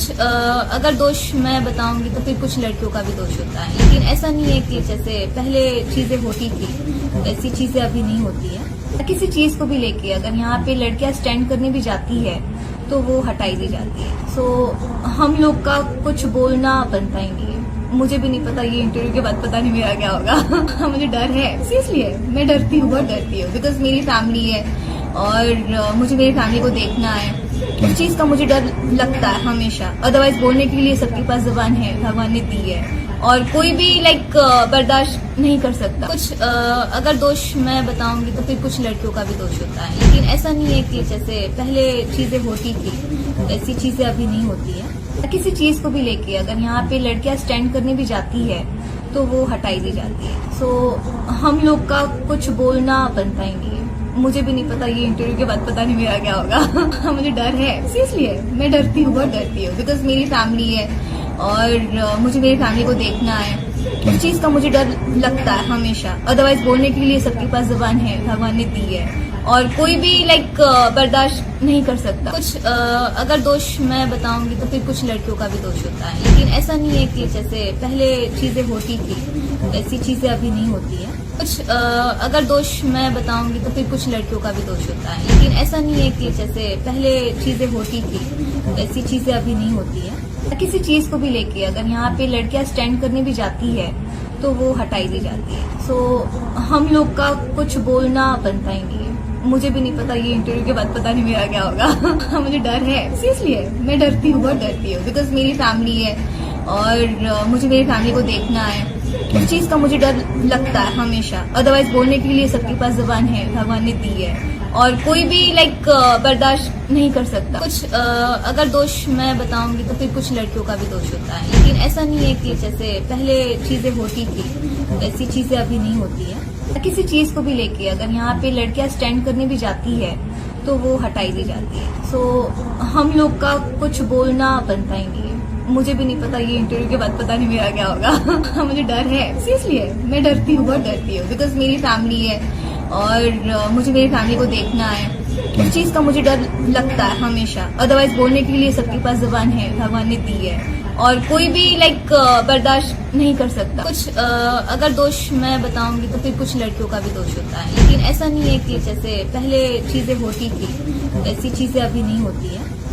अगर दोष मैं बताऊंगी तो फिर कुछ लड़कियों का भी दोष होता है, लेकिन ऐसा नहीं है कि जैसे पहले चीजें होती थी वैसी चीजें अभी नहीं होती है। किसी चीज को भी लेके अगर यहाँ पे लड़कियां स्टैंड करने भी जाती है तो वो हटाई दी जाती है। सो हम लोग का कुछ बोलना बनता ही नहीं है। मुझे भी नहीं पता, ये इंटरव्यू के बाद पता नहीं मेरा क्या होगा। मुझे डर है, सीरियसली है, मैं डरती हूँ, बहुत डरती हूँ, बिकॉज मेरी फैमिली है और मुझे मेरी फैमिली को देखना है। उस चीज का मुझे डर लगता है हमेशा। अदरवाइज बोलने के लिए सबके पास जबान है, भगवान ने दी है और कोई भी बर्दाश्त नहीं कर सकता। अगर दोष मैं बताऊंगी तो फिर कुछ लड़कियों का भी दोष होता है, लेकिन ऐसा नहीं है कि जैसे पहले चीजें होती थी वैसी चीजें अभी नहीं होती है। किसी चीज को भी लेके अगर यहाँ पे लड़कियां स्टैंड करने भी जाती है तो वो हटाई दी जाती है। सो हम लोग का कुछ बोलना बनता ही नहीं है। मुझे भी नहीं पता, ये इंटरव्यू के बाद पता नहीं मेरा क्या होगा। मुझे डर है, सीरियसली है, मैं डरती हूँ, बहुत डरती हूँ, बिकॉज मेरी फैमिली है और मुझे मेरी फैमिली को देखना है। उस चीज का मुझे डर लगता है हमेशा। अदरवाइज बोलने के लिए सबके पास जबान है, भगवान ने दी है और कोई भी बर्दाश्त नहीं कर सकता। अगर दोष मैं बताऊंगी तो फिर कुछ लड़कियों का भी दोष होता है, लेकिन ऐसा नहीं है कि जैसे पहले चीजें होती थी वैसी चीजें अभी नहीं होती है। अगर दोष मैं बताऊंगी तो फिर कुछ लड़कियों का भी दोष होता है, लेकिन ऐसा नहीं है कि जैसे पहले चीजें होती थी वैसी चीजें अभी नहीं होती है। किसी चीज को भी लेके अगर यहाँ पे लड़कियां स्टैंड करने भी जाती है तो वो हटाई दी जाती है। सो हम लोग का कुछ बोलना बनता ही नहीं है। मुझे भी नहीं पता, ये इंटरव्यू के बाद पता नहीं मेरा क्या होगा। मुझे डर है, सीरियसली है, मैं डरती हूँ, बहुत डरती हूँ, बिकॉज मेरी फैमिली है और मुझे मेरी फैमिली को देखना है। उस चीज का मुझे डर लगता है हमेशा। अदरवाइज बोलने के लिए सबके पास जबान है, भगवान ने दी है और कोई भी बर्दाश्त नहीं कर सकता। अगर दोष मैं बताऊंगी तो फिर कुछ लड़कियों का भी दोष होता है, लेकिन ऐसा नहीं है कि जैसे पहले चीजें होती थी वैसी चीजें अभी नहीं होती है। किसी चीज को भी लेके अगर यहाँ पे लड़कियां स्टैंड करने भी जाती है तो वो हटाई दी जाती है। सो हम लोग का कुछ बोलना बनता ही नहीं है। मुझे भी नहीं पता, ये इंटरव्यू के बाद पता नहीं मेरा क्या होगा। मुझे डर है, सीरियसली है, मैं डरती हूँ, बहुत डरती हूँ, बिकॉज मेरी फैमिली है और मुझे मेरी फैमिली को देखना है। उस चीज का मुझे डर लगता है हमेशा। अदरवाइज बोलने के लिए सबके पास जबान है, भगवान ने दी है और कोई भी बर्दाश्त नहीं कर सकता। अगर दोष मैं बताऊंगी तो फिर कुछ लड़कियों का भी दोष होता है, लेकिन ऐसा नहीं है कि जैसे पहले चीजें होती थी वैसी चीजें अभी नहीं होती है।